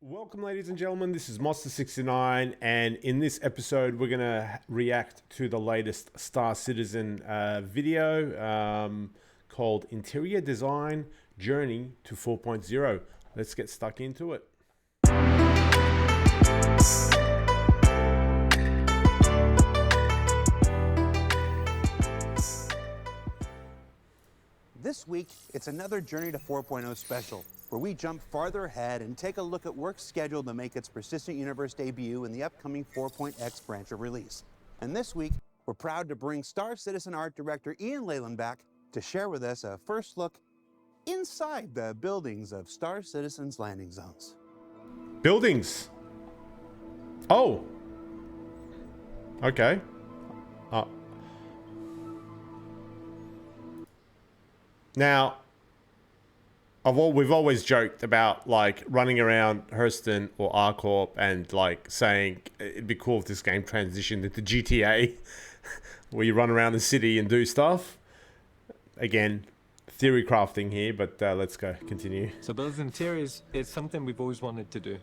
Welcome, ladies and gentlemen. This is Monster69, and in this episode, we're going to react to the latest Star Citizen video called Interior Design Journey to 4.0. Let's get stuck into it. This week, it's another Journey to 4.0 special, where we jump farther ahead and take a look at work scheduled to make its Persistent Universe debut in the upcoming 4.x branch of release. And this week, we're proud to bring Star Citizen art director Ian Leyland back to share with us a first look inside the buildings of Star Citizen's landing zones. Buildings. Oh. Okay. Now, we've always joked about like running around Hurston or ArcCorp and like saying it'd be cool if this game transitioned into GTA, where you run around the city and do stuff. Again, theory crafting here, but let's continue. So buildings and interiors is something we've always wanted to do,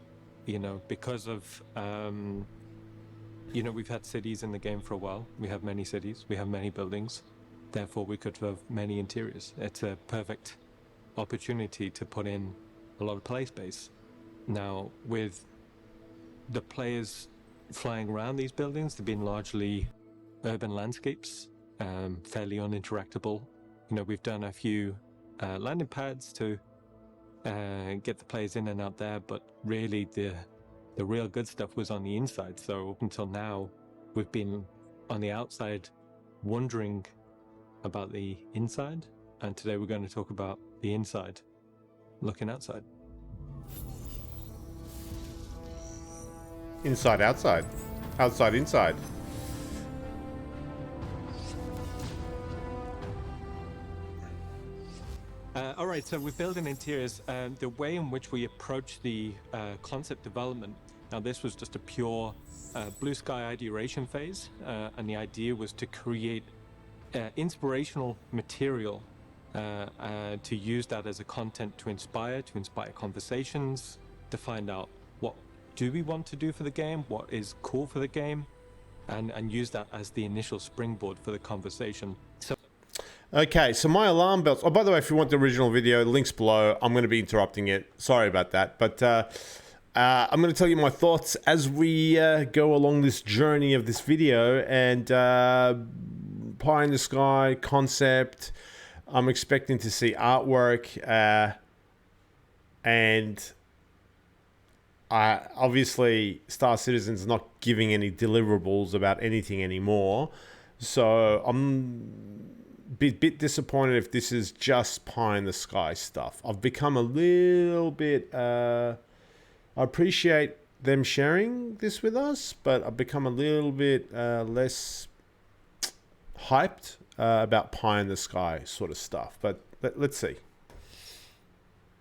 because of, we've had cities in the game for a while. We have many cities, we have many buildings. Therefore, we could have many interiors. It's a perfect opportunity to put in a lot of play space. Now, with the players flying around these buildings, they've been largely urban landscapes, fairly uninteractable. We've done a few landing pads to get the players in and out there, but really the real good stuff was on the inside. So up until now, we've been on the outside wondering about the inside, and today we're going to talk about the inside, looking outside. Inside, outside. Outside, inside. All right, so we're building interiors. The way in which we approach the concept development, now this was just a pure blue sky ideation phase, and the idea was to create inspirational material to use that as a content to inspire conversations, to find out what do we want to do for the game, what is cool for the game, and use that as the initial springboard for the conversation. So Okay, so my alarm bells. Oh, by the way, if you want the original video, links below. I'm going to be interrupting it. Sorry about that, but I'm going to tell you my thoughts as we go along this journey of this video. And pie in the sky concept. I'm expecting to see artwork, and obviously Star Citizen's not giving any deliverables about anything anymore. So I'm a bit disappointed if this is just pie in the sky stuff. I've become a little bit. I appreciate them sharing this with us, but I've become a little bit less hyped about pie in the sky sort of stuff. But let's see.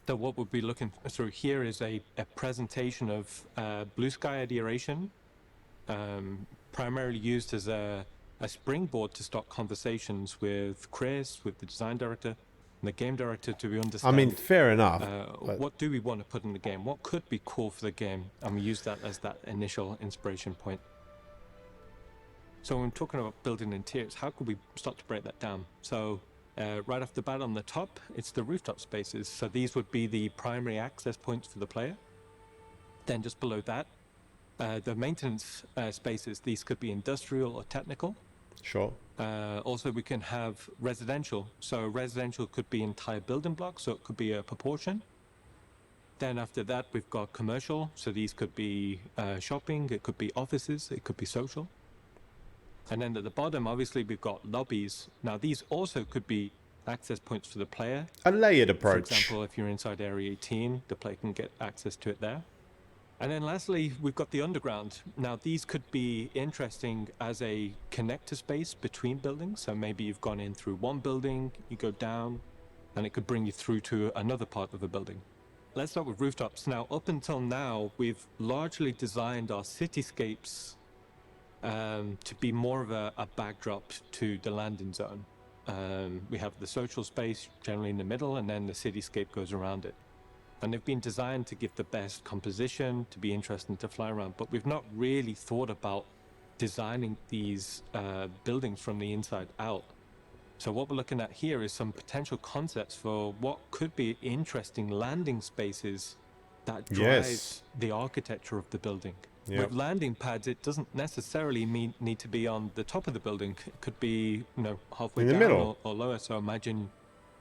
So what we'll be looking through here is a presentation of blue sky ideation, primarily used as a springboard to start conversations with Chris, with the design director, and the game director, to understand. I mean, fair enough. What do we want to put in the game? What could be cool for the game? And we use that as that initial inspiration point. So when we're talking about building interiors, how could we start to break that down? So right off the bat on the top, it's the rooftop spaces. So these would be the primary access points for the player. Then just below that, the maintenance spaces, these could be industrial or technical. Sure. Also, we can have residential. So residential could be entire building blocks, so it could be a proportion. Then after that, we've got commercial. So these could be shopping, it could be offices, it could be social. And then at the bottom, obviously, we've got lobbies. Now, these also could be access points for the player. A layered approach. For example, if you're inside Area 18, the player can get access to it there. And then lastly, we've got the underground. Now, these could be interesting as a connector space between buildings. So maybe you've gone in through one building, you go down, and it could bring you through to another part of the building. Let's start with rooftops. Now, up until now, we've largely designed our cityscapes to be more of a backdrop to the landing zone. We have the social space generally in the middle, and then the cityscape goes around it. And they've been designed to give the best composition, to be interesting to fly around. But we've not really thought about designing these buildings from the inside out. So what we're looking at here is some potential concepts for what could be interesting landing spaces that drives the architecture of the building. Yep. With landing pads, it doesn't necessarily need to be on the top of the building. It could be, halfway In the down middle. or lower. So imagine,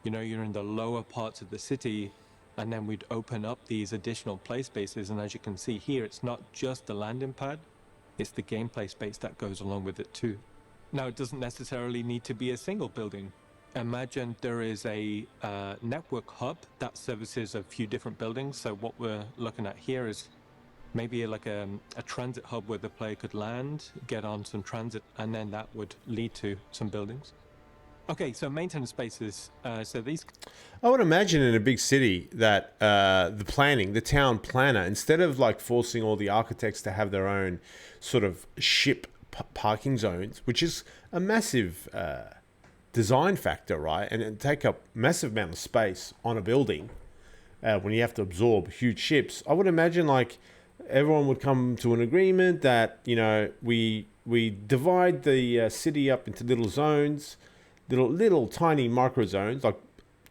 you're in the lower parts of the city, and then we'd open up these additional play spaces. And as you can see here, it's not just the landing pad, it's the gameplay space that goes along with it too. Now, it doesn't necessarily need to be a single building. Imagine there is a network hub that services a few different buildings. So what we're looking at here is maybe like a transit hub where the player could land, get on some transit, and then that would lead to some buildings. Okay, so maintenance spaces. So these... I would imagine in a big city that the town planner, instead of like forcing all the architects to have their own sort of ship parking zones, which is a massive design factor, right? And take up massive amount of space on a building when you have to absorb huge ships. I would imagine like everyone would come to an agreement that, we divide the city up into little zones, little tiny micro zones, like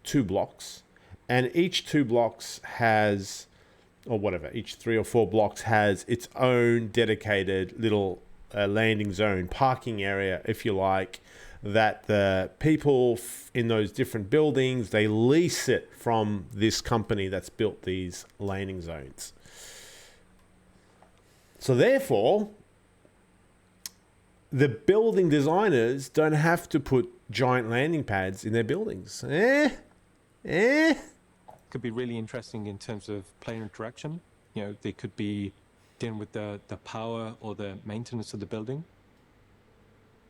2 blocks, and each 2 blocks has, or whatever, each 3 or 4 blocks has its own dedicated little landing zone, parking area, if you like, that the people in those different buildings, they lease it from this company that's built these landing zones. So therefore, the building designers don't have to put giant landing pads in their buildings. Could be really interesting in terms of player interaction. They could be dealing with the power or the maintenance of the building.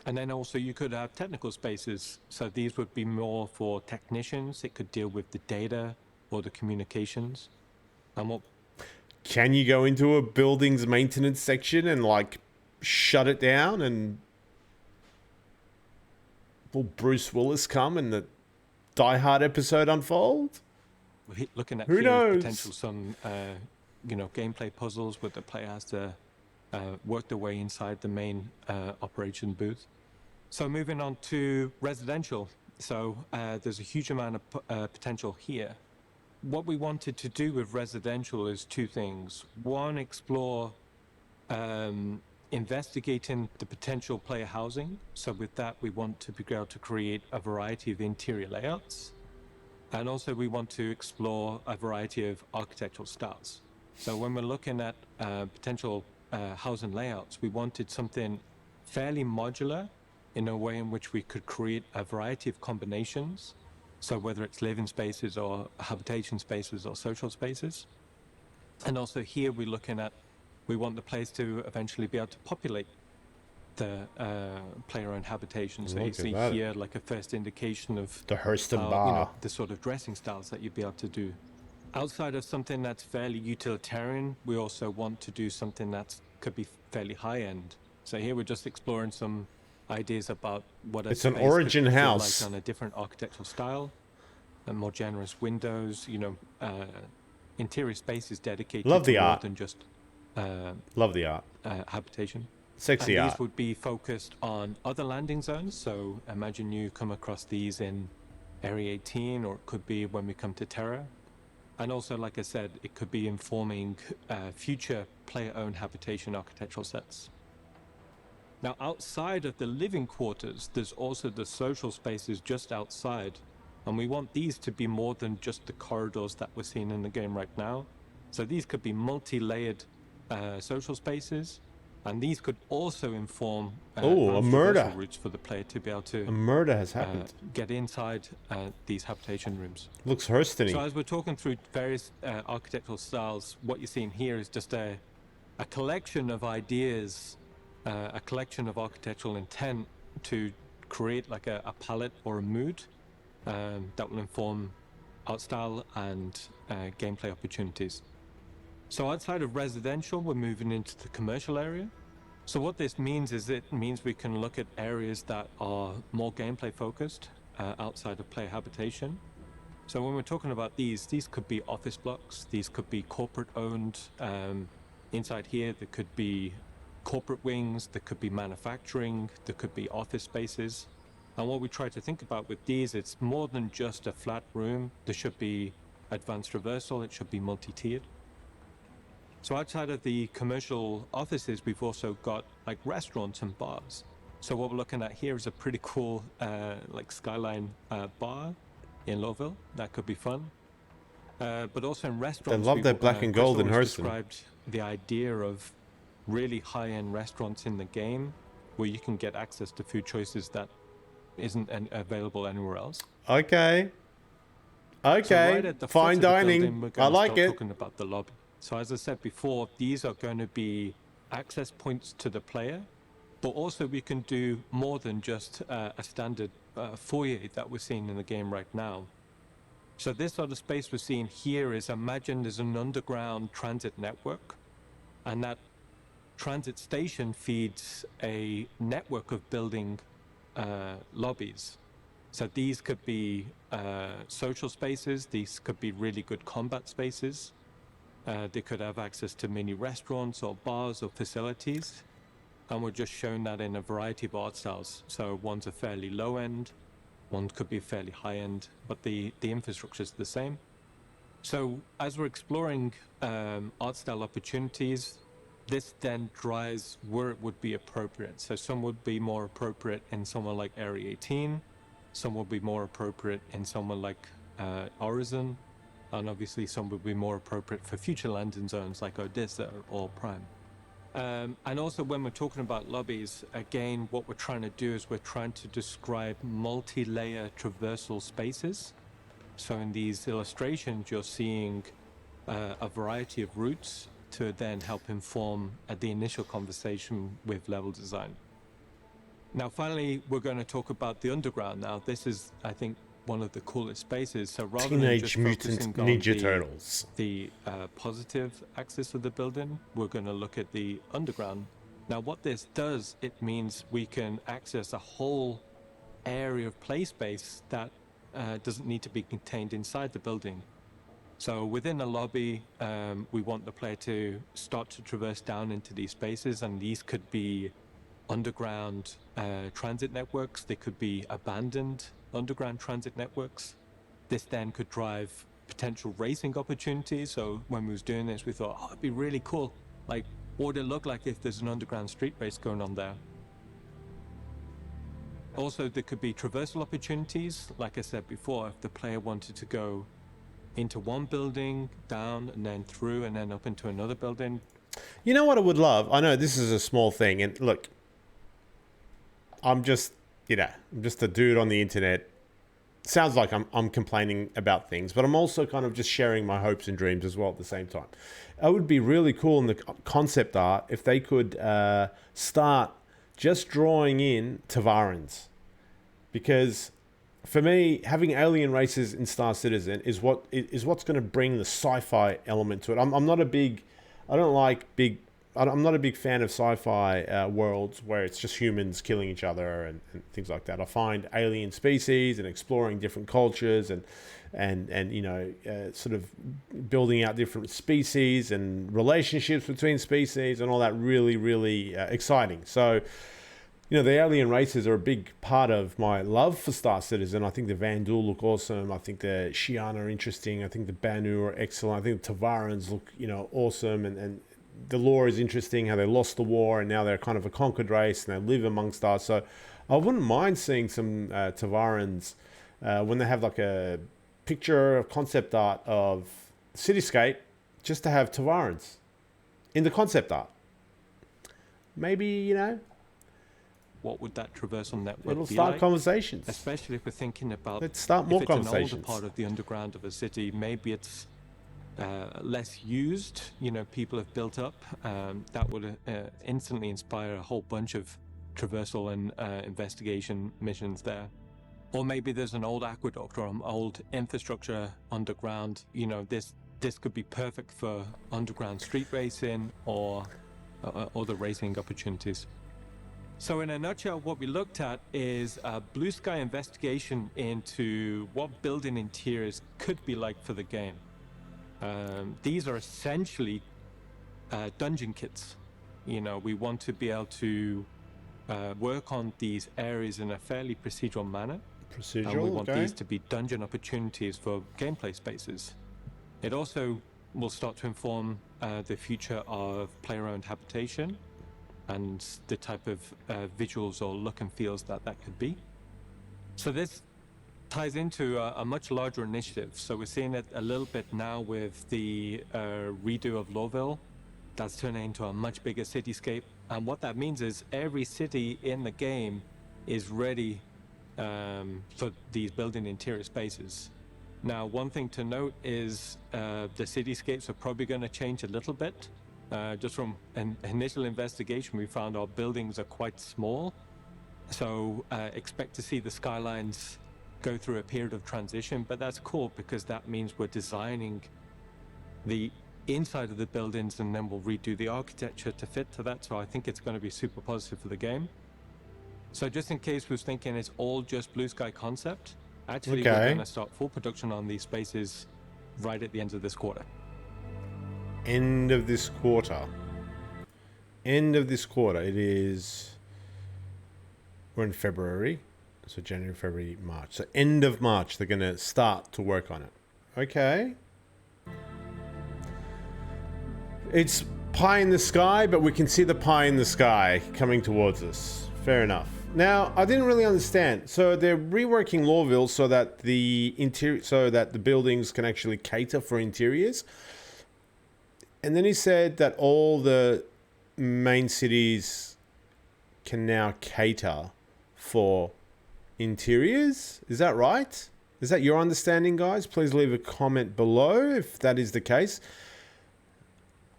And then also you could have technical spaces. So these would be more for technicians. It could deal with the data or the communications. And what... Can you go into a building's maintenance section and like shut it down, and will Bruce Willis come and the Die Hard episode unfold? We're looking at Who knows? potential some gameplay puzzles where the player has to work their way inside the main operation booth. So moving on to residential. So there's a huge amount of potential here. What we wanted to do with residential is 2 things. One, explore investigating the potential player housing. So with that, we want to be able to create a variety of interior layouts. And also we want to explore a variety of architectural styles. So when we're looking at potential housing layouts, we wanted something fairly modular in a way in which we could create a variety of combinations. So whether it's living spaces or habitation spaces or social spaces. And also here we're looking at, we want the players to eventually be able to populate the player-owned habitation. So you see here like a first indication of the Hurston Bar, the sort of dressing styles that you'd be able to do. Outside of something that's fairly utilitarian, we also want to do something that could be fairly high-end. So here we're just exploring some ideas about what it's an origin house, like on a different architectural style, and more generous windows. Interior spaces dedicated Love the to more art. than just love the art, habitation. sexy and art. These would be focused on other landing zones. So imagine you come across these in Area 18, or it could be when we come to Terra. And also, like I said, it could be informing future player-owned habitation architectural sets. Now, outside of the living quarters, there's also the social spaces just outside. And we want these to be more than just the corridors that we're seeing in the game right now. So these could be multi-layered social spaces. And these could also inform a murder routes for the player to be able to a murder has happened. get inside these habitation rooms. Looks Hurston-y. So as we're talking through various architectural styles, what you're seeing here is just a collection of ideas, a collection of architectural intent to create like a palette or a mood that will inform art style and gameplay opportunities. So outside of residential, we're moving into the commercial area. So what this means is it means we can look at areas that are more gameplay focused outside of player habitation. So when we're talking about these could be office blocks, these could be corporate owned. Inside here, there could be corporate wings, there could be manufacturing, there could be office spaces. And what we try to think about with these, it's more than just a flat room. There should be advanced traversal, it should be multi-tiered. So outside of the commercial offices, we've also got like restaurants and bars. So what we're looking at here is a pretty cool like skyline bar in Lowville. That could be fun. But also in restaurants, love their black and gold in Crystal Hurston. described the idea of really high-end restaurants in the game where you can get access to food choices that isn't available anywhere else. Okay. So Okay. right at the foot Fine of the dining. building, we're I gonna like start it. talking about the lobby. So as I said before, these are going to be access points to the player, but also we can do more than just a standard foyer that we're seeing in the game right now. So this sort of space we're seeing here is, imagine there's an underground transit network, and that transit station feeds a network of building lobbies. So these could be social spaces, these could be really good combat spaces. They could have access to mini restaurants or bars or facilities. And we're just showing that in a variety of art styles. So one's a fairly low end, one could be fairly high end, but the infrastructure is the same. So as we're exploring art style opportunities, this then drives where it would be appropriate. So some would be more appropriate in somewhere like Area 18, some would be more appropriate in somewhere like Horizon, and obviously some would be more appropriate for future landing zones like Odessa or Prime. And also when we're talking about lobbies, again, what we're trying to do is we're trying to describe multi-layer traversal spaces. So in these illustrations, you're seeing a variety of routes to then help inform the initial conversation with level design. Now, finally, we're going to talk about the underground. Now, this is, I think, one of the coolest spaces. So rather than just Teenage Mutant focusing on Ninja Turtles. the positive axis of the building, we're going to look at the underground. Now, what this does, it means we can access a whole area of play space that doesn't need to be contained inside the building. So within a lobby, we want the player to start to traverse down into these spaces, and these could be underground transit networks. They could be abandoned underground transit networks. This then could drive potential racing opportunities. So when we was doing this, we thought, oh, it'd be really cool. Like, what would it look like if there's an underground street race going on there? Also, there could be traversal opportunities. Like I said before, if the player wanted to go into one building, down, and then through, and then up into another building. You know what I would love? I know this is a small thing, and look, I'm just a dude on the internet. Sounds like I'm complaining about things, but I'm also kind of just sharing my hopes and dreams as well at the same time. It would be really cool in the concept art if they could start just drawing in Tavarans, because for me, having alien races in Star Citizen is what's going to bring the sci-fi element to it. I'm not a big fan of sci-fi worlds where it's just humans killing each other and things like that. I find alien species and exploring different cultures and sort of building out different species and relationships between species and all that really, really exciting. So, the alien races are a big part of my love for Star Citizen. I think the Vanduul look awesome. I think the Shi'an are interesting. I think the Banu are excellent. I think the Tavarans look, awesome. And the lore is interesting, how they lost the war and now they're kind of a conquered race and they live amongst us. So I wouldn't mind seeing some Tavarans when they have like a picture of concept art of cityscape, just to have Tavarans in the concept art. Maybe, what would that traversal network it'll be start like? Especially if we're thinking about, let's start more if it's conversations. an older part of the underground of a city, maybe it's less used, people have built up. That would instantly inspire a whole bunch of traversal and investigation missions there. Or maybe there's an old aqueduct or an old infrastructure underground. This could be perfect for underground street racing or other racing opportunities. So in a nutshell, what we looked at is a blue sky investigation into what building interiors could be like for the game. These are essentially dungeon kits. You know, we want to be able to work on these areas in a fairly procedural manner. And we want these to be dungeon opportunities for gameplay spaces. It also will start to inform the future of player-owned habitation and the type of visuals or look and feels that could be. So this ties into a much larger initiative. So we're seeing it a little bit now with the redo of Lawville. That's turning into a much bigger cityscape. And what that means is every city in the game is ready for these building interior spaces. Now, one thing to note is the cityscapes are probably going to change a little bit. Just from an initial investigation, we found our buildings are quite small. So expect to see the skylines go through a period of transition, but that's cool because that means we're designing the inside of the buildings and then we'll redo the architecture to fit to that. So I think it's going to be super positive for the game. So just in case we was thinking it's all just blue sky concept, actually we're going to start full production on these spaces right at the end of this quarter. End of this quarter. End of this quarter. It is... We're in February. So January, February, March. So end of March, they're going to start to work on it. Okay. It's pie in the sky, but we can see the pie in the sky coming towards us. Fair enough. Now, I didn't really understand. So they're reworking Lawville so that the buildings can actually cater for interiors. And then he said that all the main cities can now cater for interiors. Is that right? Is that your understanding, guys? Please leave a comment below if that is the case.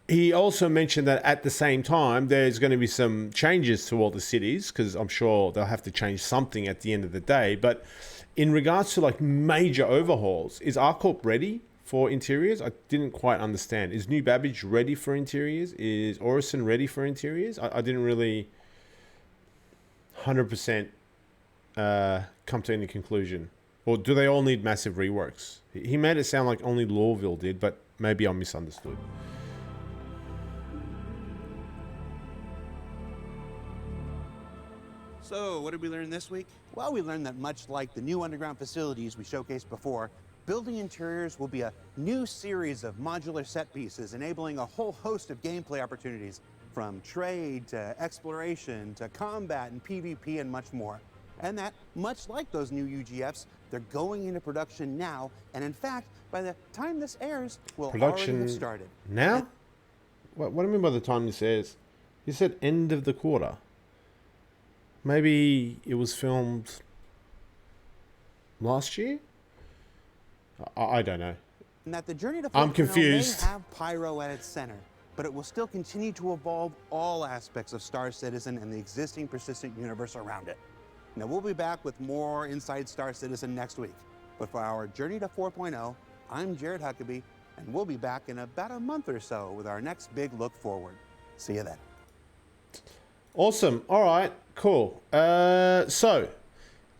He also mentioned that at the same time, there's going to be some changes to all the cities because I'm sure they'll have to change something at the end of the day. But in regards to like major overhauls, is ArcCorp ready for interiors? I didn't quite understand. Is New Babbage ready for interiors? Is Orison ready for interiors? I didn't really 100% come to any conclusion. Or do they all need massive reworks? He made it sound like only Lawville did, but maybe I misunderstood. So, what did we learn this week? Well, we learned that much like the new underground facilities we showcased before, building interiors will be a new series of modular set pieces, enabling a whole host of gameplay opportunities, from trade to exploration to combat and PvP and much more. And that, much like those new UGFs, they're going into production now, and in fact, by the time this airs, we'll already have started. Now? What do you mean by the time this airs? You said end of the quarter. Maybe it was filmed last year? I don't know. And that the journey to I'm confused. may have Pyro at its center, but it will still continue to evolve all aspects of Star Citizen and the existing persistent universe around it. Now, we'll be back with more Inside Star Citizen next week. But for our Journey to 4.0, I'm Jared Huckabee, and we'll be back in about a month or so with our next big look forward. See you then. Awesome. All right. Cool. So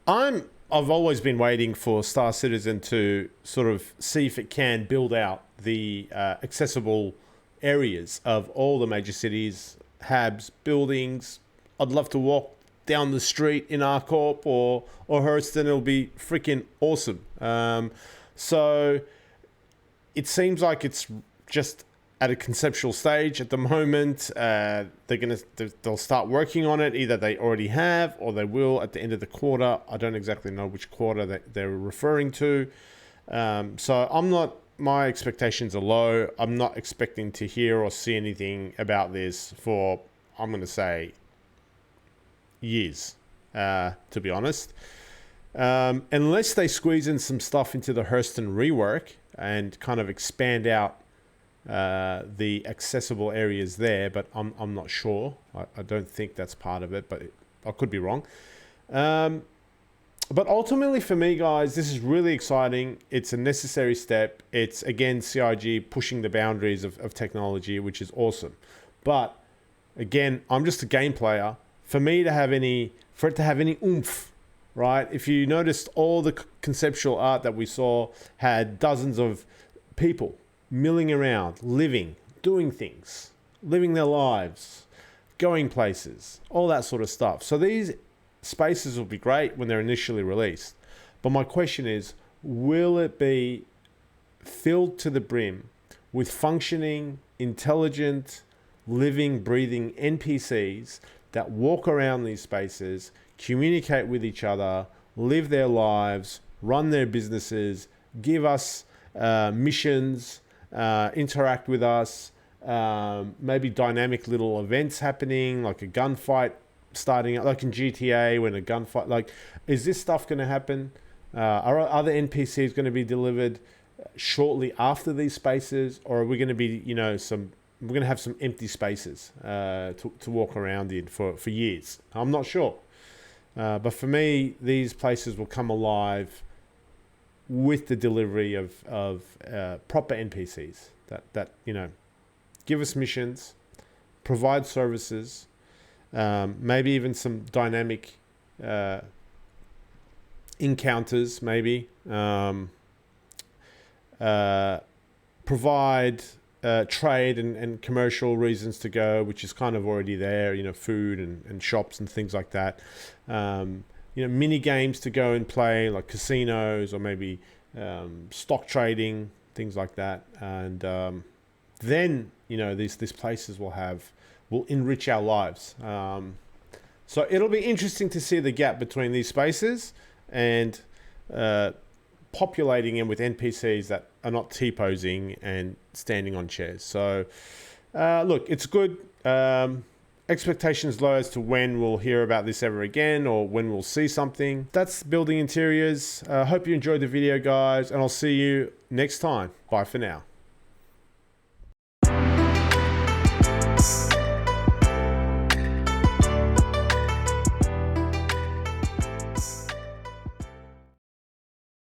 I've always been waiting for Star Citizen to sort of see if it can build out the accessible areas of all the major cities, hubs, buildings. I'd love to walk down the street in ArcCorp or Hurston. It'll be freaking awesome. So it seems like it's just at a conceptual stage at the moment. They'll start working on it. Either they already have or they will at the end of the quarter. I don't exactly know which quarter they're referring to. So my expectations are low. I'm not expecting to hear or see anything about this for, I'm going to say, years, to be honest. Unless they squeeze in some stuff into the Hurston rework and kind of expand out the accessible areas there, but I'm not sure. I don't think that's part of it, but I could be wrong. But ultimately for me, guys, this is really exciting. It's a necessary step. It's, again, CIG pushing the boundaries of technology, which is awesome. But, again, I'm just a game player. for it to have any oomph, right? If you noticed, all the conceptual art that we saw had dozens of people milling around, living, doing things, living their lives, going places, all that sort of stuff. So these spaces will be great when they're initially released. But my question is, will it be filled to the brim with functioning, intelligent, living, breathing NPCs that walk around these spaces, communicate with each other, live their lives, run their businesses, give us missions, interact with us, maybe dynamic little events happening, like a gunfight starting up, like in GTA when a gunfight, like, is this stuff going to happen? Are other NPCs going to be delivered shortly after these spaces, or are we going to be, we're going to have some empty spaces to walk around in for years? I'm not sure. But for me, these places will come alive with the delivery of proper NPCs that give us missions, provide services, maybe even some dynamic encounters, maybe provide trade and commercial reasons to go, which is kind of already there, food and shops and things like that. Mini games to go and play, like casinos, or maybe stock trading, things like that. And then these places will enrich our lives. So it'll be interesting to see the gap between these spaces and populating them with NPCs that are not T-posing and standing on chairs. So look, it's good. Expectations low as to when we'll hear about this ever again, or when we'll see something. That's Building Interiors. Hope you enjoyed the video, guys, and I'll see you next time. Bye for now.